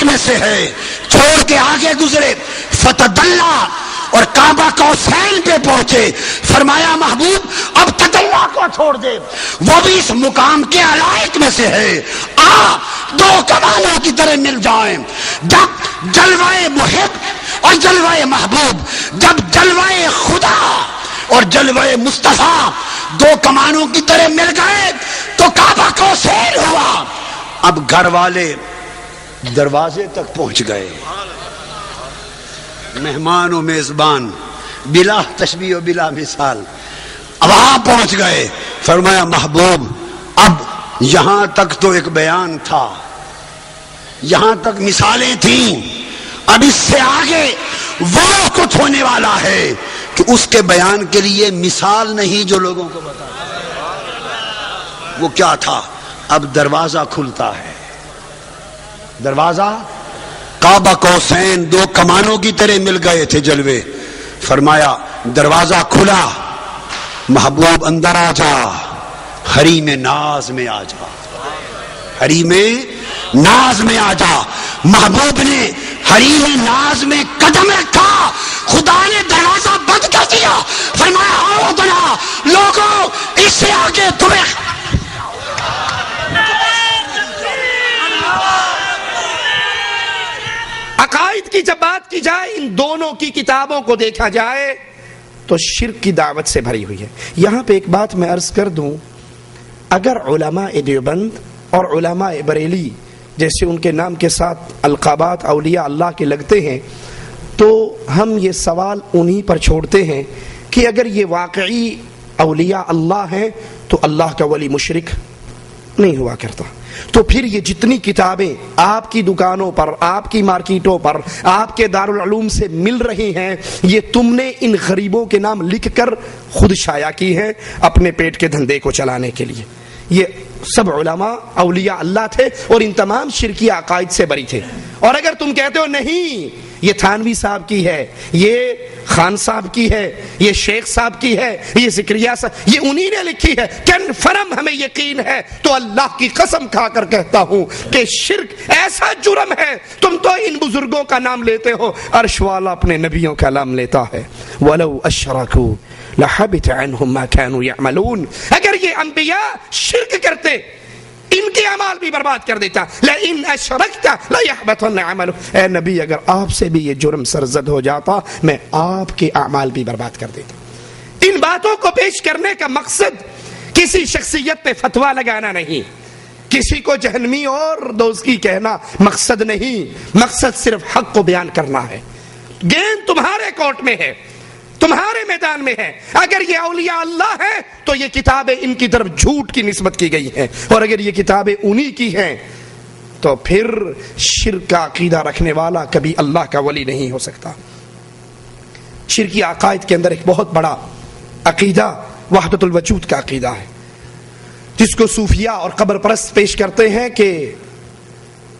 علائق میں سے ہے. چھوڑ کے آگے گزرے فتدلا اور کعبہ قوسین پہ پہنچے. فرمایا محبوب اب تدلا کو چھوڑ دے, وہ بھی اس مقام کے علائق میں سے ہے. آ دو کمالوں کی طرح مل جائیں. جب جلوہ محب اور جلوہ محبوب, جب جلوہ خدا اور جلوہ مصطفیٰ دو کمانوں کی طرح مل گئے تو کعبہ قوسین ہوا. اب گھر والے دروازے تک پہنچ گئے, مہمان و میزبان بلا تشبیہ و بلا مثال اب وہاں پہنچ گئے. فرمایا محبوب اب یہاں تک تو ایک بیان تھا, یہاں تک مثالیں تھیں, اب اس سے آگے وہ کچھ ہونے والا ہے کہ اس کے بیان کے لیے مثال نہیں جو لوگوں کو بتا. وہ کیا تھا؟ اب دروازہ کھلتا ہے. دروازہ کعبہ قوسین دو کمانوں کی طرح مل گئے تھے جلوے. فرمایا دروازہ کھلا, محبوب اندر آ جا, حریم ناز میں آ جا, حریم ناز میں آ جا. محبوب نے حریم ناز میں قدم رکھا, خدا نے دروازہ بند کر دیا. فرمایا آؤ بنا لوگوں, اس سے آگے تمہیں عقائد کی جب بات کی جائے, ان دونوں کی کتابوں کو دیکھا جائے تو شرک کی دعوت سے بھری ہوئی ہے. یہاں پہ ایک بات میں عرض کر دوں, اگر علماء دیوبند اور علماء بریلی جیسے ان کے نام کے ساتھ القابات اولیاء اللہ کے لگتے ہیں, تو ہم یہ سوال انہی پر چھوڑتے ہیں کہ اگر یہ واقعی اولیاء اللہ ہیں تو اللہ کا ولی مشرک نہیں ہوا کرتا. تو پھر یہ جتنی کتابیں آپ کی دکانوں پر, آپ کی مارکیٹوں پر, آپ کے دارالعلوم سے مل رہی ہیں, یہ تم نے ان غریبوں کے نام لکھ کر خود شائع کی ہیں اپنے پیٹ کے دھندے کو چلانے کے لیے. یہ سب علماء اولیاء اللہ تھے اور ان تمام شرکی عقائد سے بری تھے. اور اگر تم کہتے ہو نہیں یہ تھانوی صاحب کی ہے, یہ خان صاحب کی ہے, یہ شیخ صاحب کی ہے, یہ زکریا صاحب, یہ انہی نے لکھی ہے, کنفرم ہمیں یقین ہے, تو اللہ کی قسم کھا کر کہتا ہوں کہ شرک ایسا جرم ہے. تم تو ان بزرگوں کا نام لیتے ہو, عرش والا اپنے نبیوں کا نام لیتا ہے. وَلَوْ أَشْرَكُوا لَحَبِطَ عَنْهُمْ مَا كَانُوا يَعْمَلُونَ. اگر یہ انبیاء شرک کرتے ان کے اعمال بھی برباد کر دیتا. لئن اشرکت لیحبطن عملک. اے نبی اگر آپ سے بھی یہ جرم سرزد ہو جاتا میں آپ کے اعمال بھی برباد کر دیتا. ان باتوں کو پیش کرنے کا مقصد کسی شخصیت پہ فتویٰ لگانا نہیں, کسی کو جہنمی اور دوزخی کہنا مقصد نہیں. مقصد صرف حق کو بیان کرنا ہے. گیند تمہارے کورٹ میں ہے, تمہارے میدان میں ہے. اگر یہ اولیاء اللہ ہیں تو یہ کتابیں ان کی طرف جھوٹ کی نسبت کی گئی ہیں, اور اگر یہ کتابیں انہی کی ہیں تو پھر شرک کا عقیدہ رکھنے والا کبھی اللہ کا ولی نہیں ہو سکتا. شرکی عقائد کے اندر ایک بہت بڑا عقیدہ وحدت الوجود کا عقیدہ ہے, جس کو صوفیاء اور قبر پرست پیش کرتے ہیں کہ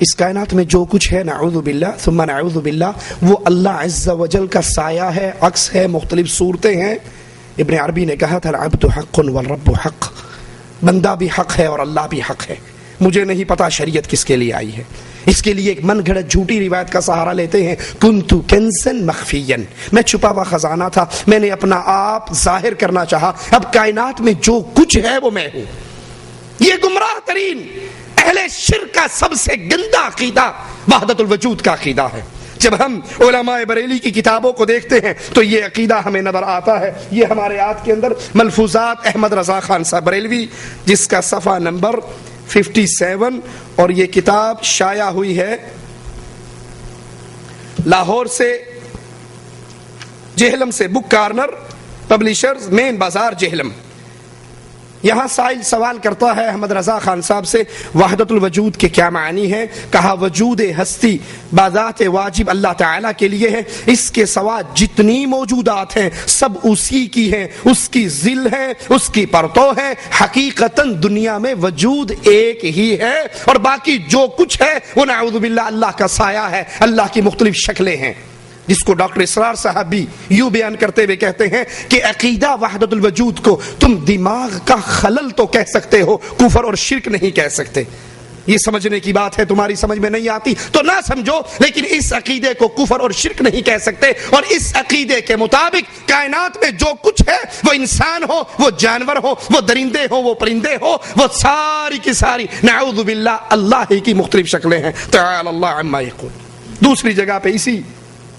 اس کائنات میں جو کچھ ہے نعوذ باللہ ثم نعوذ باللہ وہ اللہ عز و جل کا سایہ ہے, عکس ہے, مختلف صورتیں ہیں. ابن عربی نے کہا تھا العبد حق والرب حق, بندہ بھی حق ہے اور اللہ بھی حق ہے. مجھے نہیں پتا شریعت کس کے لیے آئی ہے, اس کے لیے ایک من گھڑت جھوٹی روایت کا سہارا لیتے ہیں. کنت کنزا مخفیا, میں چھپا ہوا خزانہ تھا, میں نے اپنا آپ ظاہر کرنا چاہا, اب کائنات میں جو کچھ ہے وہ میں ہوں. یہ گمراہ ترین اہل شرک کا سب سے گندا عقیدہ وحدت الوجود کا عقیدہ ہے. جب ہم علماء بریلی کی کتابوں کو دیکھتے ہیں تو یہ عقیدہ ہمیں نظر آتا ہے. یہ ہمارے ہاتھ کے اندر ملفوظات احمد رضا خان صاحب بریلوی, جس کا صفحہ نمبر 57, اور یہ کتاب شائع ہوئی ہے لاہور سے, جہلم سے, بک کارنر پبلشرز, مین بازار جہلم. یہاں سائل سوال کرتا ہے احمد رضا خان صاحب سے وحدت الوجود کے کیا معنی ہے. کہا وجود ہستی بذات واجب اللہ تعالیٰ کے لیے ہے, اس کے سوا جتنی موجودات ہیں سب اسی کی ہیں, اس کی ذل ہے, اس کی پرتو ہے. حقیقتاً دنیا میں وجود ایک ہی ہے اور باقی جو کچھ ہے وہ نعوذ باللہ اللہ کا سایہ ہے, اللہ کی مختلف شکلیں ہیں. جس کو ڈاکٹر اسرار صاحب بھی یوں بیان کرتے ہوئے کہتے ہیں کہ عقیدہ وحدت الوجود کو تم دماغ کا خلل تو کہہ سکتے ہو, کفر اور شرک نہیں کہہ سکتے. یہ سمجھنے کی بات ہے، تمہاری سمجھ میں نہیں آتی تو نہ سمجھو، لیکن اس عقیدے کو کفر اور شرک نہیں کہہ سکتے۔ اور اس عقیدے کے مطابق کائنات میں جو کچھ ہے، وہ انسان ہو، وہ جانور ہو، وہ درندے ہو، وہ پرندے ہو، وہ ساری کی ساری نعوذ باللہ اللہ ہی کی مختلف شکلیں ہیں۔ تعالی اللہ عما یقول۔ دوسری جگہ پہ اسی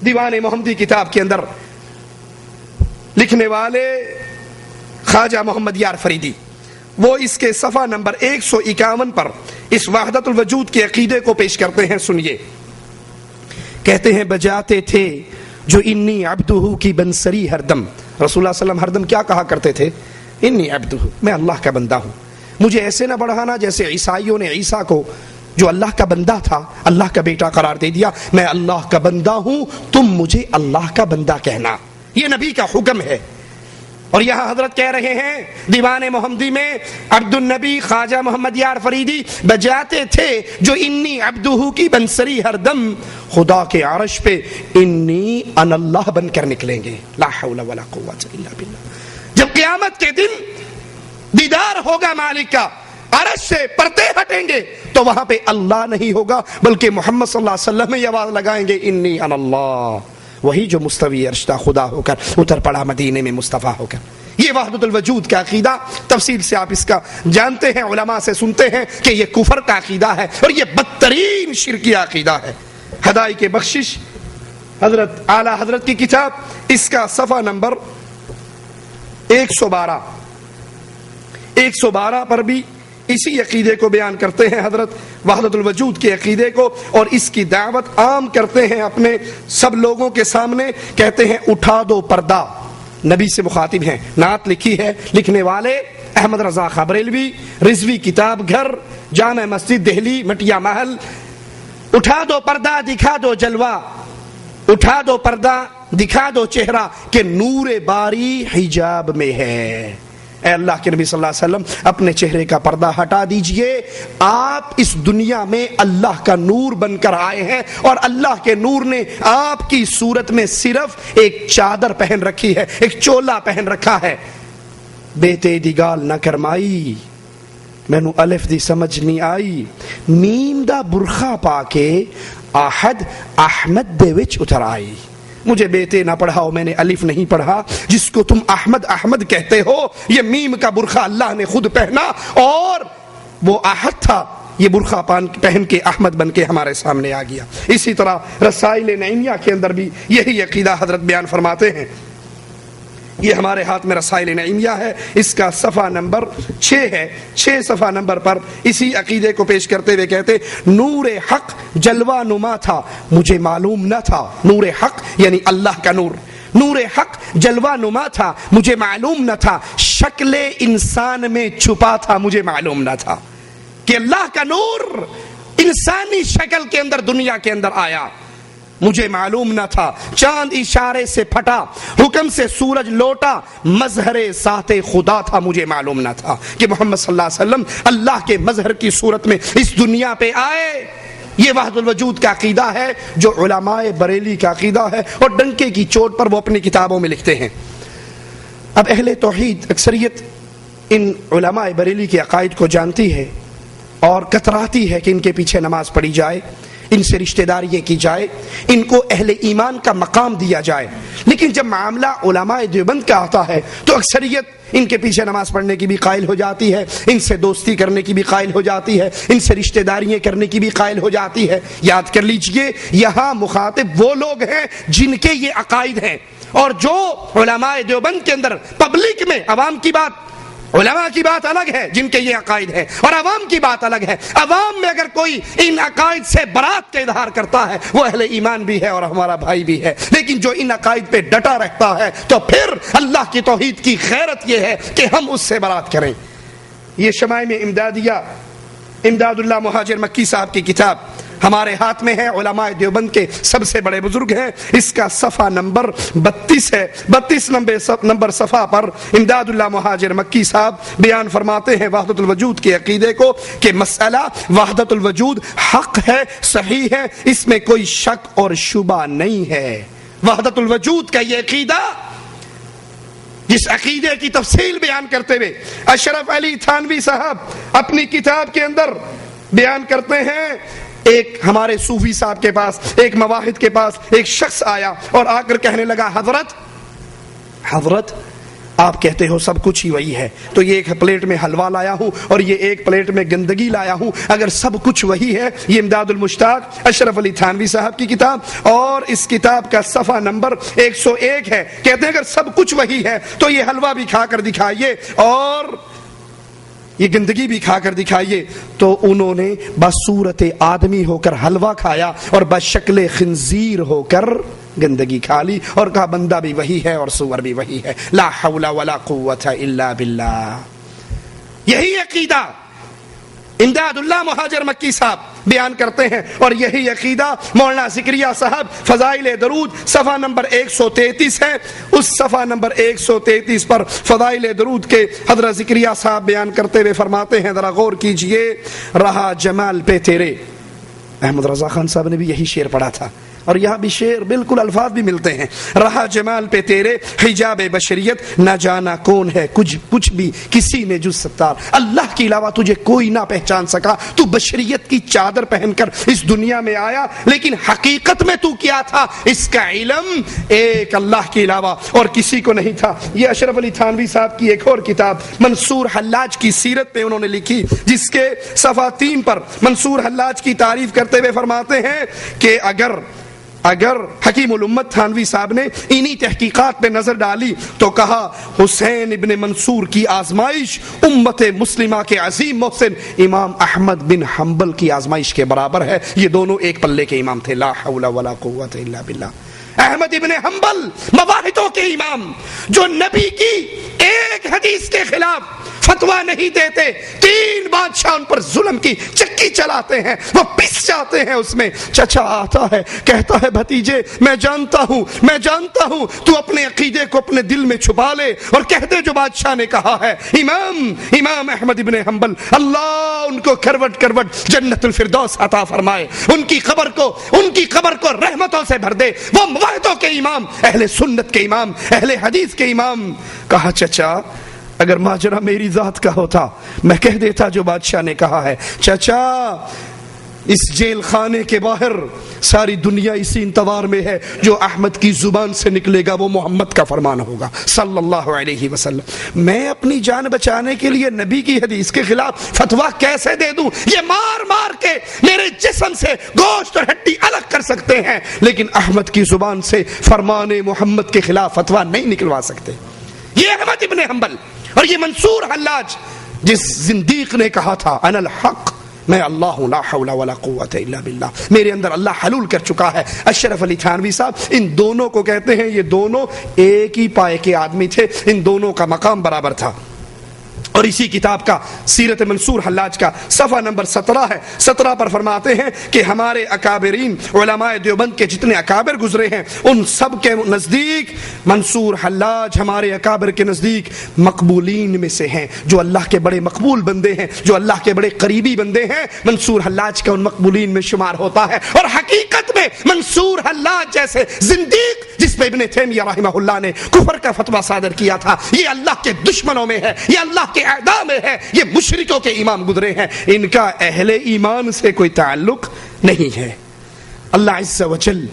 دیوان محمدی کتاب کے اندر لکھنے والے خواجہ محمد یار فریدی، وہ اس کے صفحہ نمبر 151 پر اس وحدت الوجود کے عقیدے کو پیش کرتے ہیں، سنیے۔ کہتے ہیں بجاتے تھے جو انی عبدہ کی بنسری ہر دم، رسول اللہ صلی اللہ علیہ وسلم ہر دم کیا کہا کرتے تھے؟ انی عبدہ، میں اللہ کا بندہ ہوں۔ مجھے ایسے نہ بڑھانا جیسے عیسائیوں نے عیسیٰ کو جو اللہ کا بندہ تھا اللہ کا بیٹا قرار دے دیا۔ میں اللہ کا بندہ ہوں، تم مجھے اللہ کا بندہ کہنا، یہ نبی کا حکم ہے۔ اور یہاں حضرت کہہ رہے ہیں دیوان محمدی میں عبد النبی خواجہ محمد یار فریدی بجاتے تھے جو انی عبدہ کی بنسری ہر دم، خدا کے عرش پہ انی ان اللہ بن کر نکلیں گے، لا حول ولا قوت الا باللہ۔ جب قیامت کے دن دیدار ہوگا مالک کا، عرش سے پردے ہٹیں گے تو وہاں پہ اللہ نہیں ہوگا بلکہ محمد صلی اللہ علیہ وسلم یہ آواز لگائیں گے انی ان اللہ، وہی جو مستوی عرش کا خدا ہو کر اتر پڑا مدینے میں مصطفیٰ ہو کر۔ یہ وحدت الوجود کا عقیدہ تفصیل سے آپ اس کا جانتے ہیں، علماء سے سنتے ہیں کہ یہ کفر کا عقیدہ ہے اور یہ بدترین شرکی عقیدہ ہے۔ ہدائی کے بخشش حضرت اعلیٰ حضرت کی کتاب، اس کا صفحہ نمبر 112 پر بھی اسی عقیدے کو بیان کرتے ہیں حضرت، وحدت الوجود کے عقیدے کو، اور اس کی دعوت عام کرتے ہیں اپنے سب لوگوں کے سامنے۔ کہتے ہیں اٹھا دو پردہ، نبی سے مخاطب ہیں، نعت لکھی ہے، لکھنے والے احمد رضا خاں بریلوی، رضوی کتاب گھر، جامع مسجد دہلی مٹیا محل۔ اٹھا دو پردہ دکھا دو جلوہ، اٹھا دو پردہ دکھا دو چہرہ کہ نور باری حجاب میں ہے۔ اے اللہ کے نبی صلی اللہ علیہ وسلم اپنے چہرے کا پردہ ہٹا دیجئے، آپ اس دنیا میں اللہ کا نور بن کر آئے ہیں اور اللہ کے نور نے آپ کی صورت میں صرف ایک چادر پہن رکھی ہے، ایک چولا پہن رکھا ہے۔ بیٹے دی گال نہ کرمائی، مینو الف دی سمجھ نہیں آئی، میم دا برخا پا کے احد احمد دے وچ اتر آئی۔ مجھے بیٹے نہ پڑھاؤ، میں نے الف نہیں پڑھا، جس کو تم احمد احمد کہتے ہو یہ میم کا برخہ اللہ نے خود پہنا اور وہ احد تھا، یہ برخہ پہن کے احمد بن کے ہمارے سامنے آ گیا۔ اسی طرح رسائل نعیمیہ کے اندر بھی یہی عقیدہ حضرت بیان فرماتے ہیں۔ یہ ہمارے ہاتھ میں رسائل نعیمیہ ہے، اس کا صفحہ نمبر 6 ہے، 6 صفحہ نمبر پر اسی عقیدے کو پیش کرتے ہوئے کہتے نور حق جلوہ نما تھا مجھے معلوم نہ تھا، نور حق یعنی اللہ کا نور، نور حق جلوہ نما تھا مجھے معلوم نہ تھا، شکل انسان میں چھپا تھا مجھے معلوم نہ تھا کہ اللہ کا نور انسانی شکل کے اندر دنیا کے اندر آیا، مجھے معلوم نہ تھا۔ چاند اشارے سے پھٹا، حکم سے سورج لوٹا، مظہر ذات خدا تھا مجھے معلوم نہ تھا کہ محمد صلی اللہ علیہ وسلم اللہ کے مظہر کی صورت میں اس دنیا پہ آئے۔ یہ وحدت الوجود کا عقیدہ ہے جو علماء بریلی کا عقیدہ ہے اور ڈنکے کی چوٹ پر وہ اپنی کتابوں میں لکھتے ہیں۔ اب اہل توحید اکثریت ان علماء بریلی کے عقائد کو جانتی ہے اور کتراتی ہے کہ ان کے پیچھے نماز پڑھی جائے، ان سے رشتہ داریاں کی جائے، ان کو اہل ایمان کا مقام دیا جائے، لیکن جب معاملہ علماء دیوبند کا آتا ہے تو اکثریت ان کے پیچھے نماز پڑھنے کی بھی قائل ہو جاتی ہے، ان سے دوستی کرنے کی بھی قائل ہو جاتی ہے، ان سے رشتہ داریاں کرنے کی بھی قائل ہو جاتی ہے۔ یاد کر لیجئے یہاں مخاطب وہ لوگ ہیں جن کے یہ عقائد ہیں، اور جو علماء دیوبند کے اندر پبلک میں عوام کی بات، علماء کی بات الگ ہے جن کے یہ عقائد ہے اور عوام کی بات الگ ہے۔ عوام میں اگر کوئی ان عقائد سے برات کا اظہار کرتا ہے وہ اہل ایمان بھی ہے اور ہمارا بھائی بھی ہے، لیکن جو ان عقائد پہ ڈٹا رہتا ہے تو پھر اللہ کی توحید کی غیرت یہ ہے کہ ہم اس سے برات کریں۔ یہ شمائم امدادیہ امداد اللہ مہاجر مکی صاحب کی کتاب ہمارے ہاتھ میں ہے، علماء دیوبند کے سب سے بڑے بزرگ ہیں، اس کا صفحہ نمبر 32 ہے، 32 نمبر صفحہ پر امداد اللہ مہاجر مکی صاحب بیان فرماتے ہیں وحدت الوجود کے عقیدے کو کہ مسئلہ وحدت الوجود حق ہے، صحیح ہے، اس میں کوئی شک اور شبہ نہیں ہے۔ وحدت الوجود کا یہ عقیدہ جس عقیدے کی تفصیل بیان کرتے ہوئے اشرف علی تھانوی صاحب اپنی کتاب کے اندر بیان کرتے ہیں ایک ہمارے صوفی صاحب کے پاس، ایک مواحد کے پاس ایک شخص آیا اور آ کر کہنے لگا حضرت آپ کہتے ہو سب کچھ ہی وہی ہے، تو یہ ایک پلیٹ میں حلوہ لایا ہوں اور یہ ایک پلیٹ میں گندگی لایا ہوں، اگر سب کچھ وہی ہے، یہ امداد المشتاق اشرف علی تھانوی صاحب کی کتاب اور اس کتاب کا صفحہ نمبر 101 ہے، کہتے ہیں اگر سب کچھ وہی ہے تو یہ حلوہ بھی کھا کر دکھائیے اور یہ گندگی بھی کھا کر دکھائیے۔ تو انہوں نے بصورت آدمی ہو کر حلوہ کھایا اور بشکل خنزیر ہو کر گندگی کھا لی اور کہا بندہ بھی وہی ہے اور سور بھی وہی ہے، لا حول ولا قوت الا باللہ۔ یہی عقیدہ امداد اللہ مہاجر مکی صاحب بیان کرتے ہیں اور یہی عقیدہ مولانا زکریا صاحب فضائل درود صفحہ نمبر 133 ہے، اس صفحہ نمبر 133 پر فضائل درود کے حضرت زکریا صاحب بیان کرتے ہوئے فرماتے ہیں، ذرا غور کیجئے، رہا جمال پہ تیرے، احمد رضا خان صاحب نے بھی یہی شعر پڑھا تھا اور یہاں بھی شعر بالکل الفاظ بھی ملتے ہیں، رہا جمال پہ تیرے حجاب بشریت نہ جانا کون ہے کچھ بھی کسی نے جز ستار، اللہ کے علاوہ تجھے کوئی نہ پہچان سکا، تو بشریت کی چادر پہن کر اس دنیا میں آیا لیکن حقیقت میں تو کیا تھا اس کا علم ایک اللہ کے علاوہ اور کسی کو نہیں تھا۔ یہ اشرف علی تھانوی صاحب کی ایک اور کتاب منصور حلاج کی سیرت پہ انہوں نے لکھی، جس کے صفحہ 3 پر منصور حلاج کی تعریف کرتے ہوئے فرماتے ہیں کہ اگر حکیم الامت تھانوی صاحب نے انہی تحقیقات پہ نظر ڈالی تو کہا حسین ابن منصور کی آزمائش امت مسلمہ کے عظیم محسن امام احمد بن حنبل کی آزمائش کے برابر ہے، یہ دونوں ایک پلے کے امام تھے، لا حول ولا قوت الا باللہ۔ احمد ابن حنبل مواحدوں کے امام جو نبی کی ایک حدیث کے خلاف فتویٰ نہیں دیتے، 3 بادشاہ ان پر ظلم کی چکی چلاتے ہیں، وہ پس جاتے ہیں اس میں۔ چچا آتا ہے کہتا ہے بھتیجے میں جانتا ہوں تو اپنے عقیدے کو اپنے دل میں چھپا لے اور کہہ دے جو بادشاہ نے کہا ہے۔ امام احمد ابن حنبل اللہ ان کو کروٹ جنت الفردوس عطا فرمائے، ان کی قبر کو رحمتوں سے بھر دے، وہ مواحدوں کے امام، اہل سنت کے امام، اہل حدیث کے امام۔ کہا چچا اگر ماجرا میری ذات کا ہوتا میں کہہ دیتا جو بادشاہ نے کہا ہے۔ چچا اس جیل خانے کے باہر ساری دنیا اسی انتظار میں ہے جو احمد کی زبان سے نکلے گا وہ محمد کا فرمان ہوگا صلی اللہ علیہ وسلم۔ میں اپنی جان بچانے کے لیے نبی کی حدیث کے خلاف فتویٰ کیسے دے دوں؟ یہ مار کے میرے جسم سے گوشت اور ہڈی الگ کر سکتے ہیں لیکن احمد کی زبان سے فرمان محمد کے خلاف فتویٰ نہیں نکلوا سکتے۔ یہ احمد ابن حنبل اور یہ منصور حلاج جس زندیق نے کہا تھا انا الحق، میں اللہ ہوں، لا حول ولا قوت الا باللہ، میرے اندر اللہ حلول کر چکا ہے۔ اشرف علی تھانوی صاحب ان دونوں کو کہتے ہیں یہ دونوں ایک ہی پائے کے آدمی تھے، ان دونوں کا مقام برابر تھا۔ اور اسی کتاب کا سیرت منصور حلاج کا صفحہ نمبر 17 ہے، 17 پر فرماتے ہیں کہ ہمارے اکابرین علماء دیوبند کے جتنے اکابر گزرے ہیں ان سب کے نزدیک منصور حلاج ہمارے اکابر کے نزدیک مقبولین میں سے ہیں، جو اللہ کے بڑے مقبول بندے ہیں، جو اللہ کے بڑے قریبی بندے ہیں، منصور حلاج کا ان مقبولین میں شمار ہوتا ہے۔ اور حقیقت میں منصور حلاج جیسے زندیق جس پہ ابن تیمیہ رحمہ اللہ نے کفر کا فتویٰ صادر کیا تھا، یہ اللہ کے دشمنوں میں ہے، یہ اللہ کے اعداء میں ہے، یہ مشرکوں کے امام گزرے ہیں، ان کا اہل ایمان سے کوئی تعلق نہیں ہے۔ اللہ عز و جل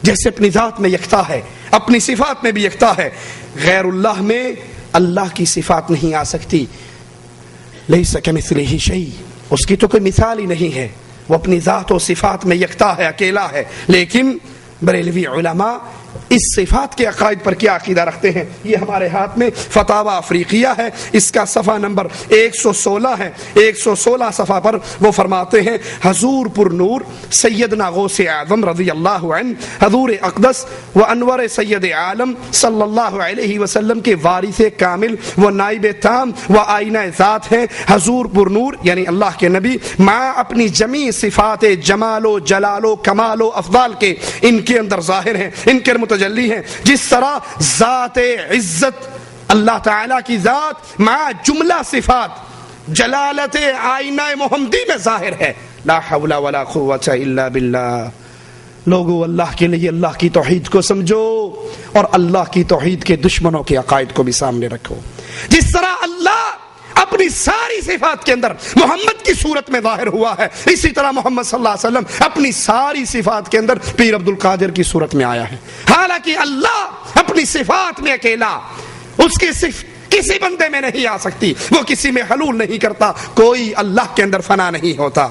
جیسے اپنی ذات میں یکتا ہے اپنی صفات میں بھی یکتا ہے، غیر اللہ میں اللہ کی صفات نہیں آ سکتی، لیس کمثلہ شیء، اس کی تو کوئی مثال ہی نہیں ہے، وہ اپنی ذات و صفات میں یکتا ہے، اکیلا ہے۔ لیکن بریلوی علماء اس صفات کے عقائد پر کیا عقیدہ رکھتے ہیں؟ یہ ہمارے ہاتھ میں فتاوی افریقیہ ہے، اس کا صفحہ نمبر 116 ہے، 116 صفحہ پر وہ فرماتے ہیں حضور پر نور سیدنا غوث اعظم رضی اللہ عنہ، حضور اقدس و انور سید عالم صلی اللہ علیہ وسلم کے وارث کامل و نائب تام و آئینہ ذات ہیں۔ حضور پر نور یعنی اللہ کے نبی مع اپنی جمیع صفات جمال و جلال و کمال و افضال کے ان کے اندر ظاہر ہیں، ان کے متجلی ہیں، جس طرح ذات عزت اللہ تعالی کی ذات مع جملہ صفات جلالت آئینہ محمدی میں ظاہر ہے۔ لا حول ولا قوت الا باللہ۔ لوگو اللہ کے لیے اللہ کی توحید کو سمجھو اور اللہ کی توحید کے دشمنوں کے عقائد کو بھی سامنے رکھو۔ جس طرح اللہ اپنی ساری صفات کے اندر محمد کی صورت میں ظاہر ہوا ہے، اسی طرح محمد صلی اللہ علیہ وسلم اپنی ساری صفات کے اندر پیر عبد القادر کی صورت میں آیا ہے۔ حالانکہ اللہ اپنی صفات میں اکیلا، اس کی صفت کسی بندے میں نہیں آ سکتی، وہ کسی میں حلول نہیں کرتا، کوئی اللہ کے اندر فنا نہیں ہوتا۔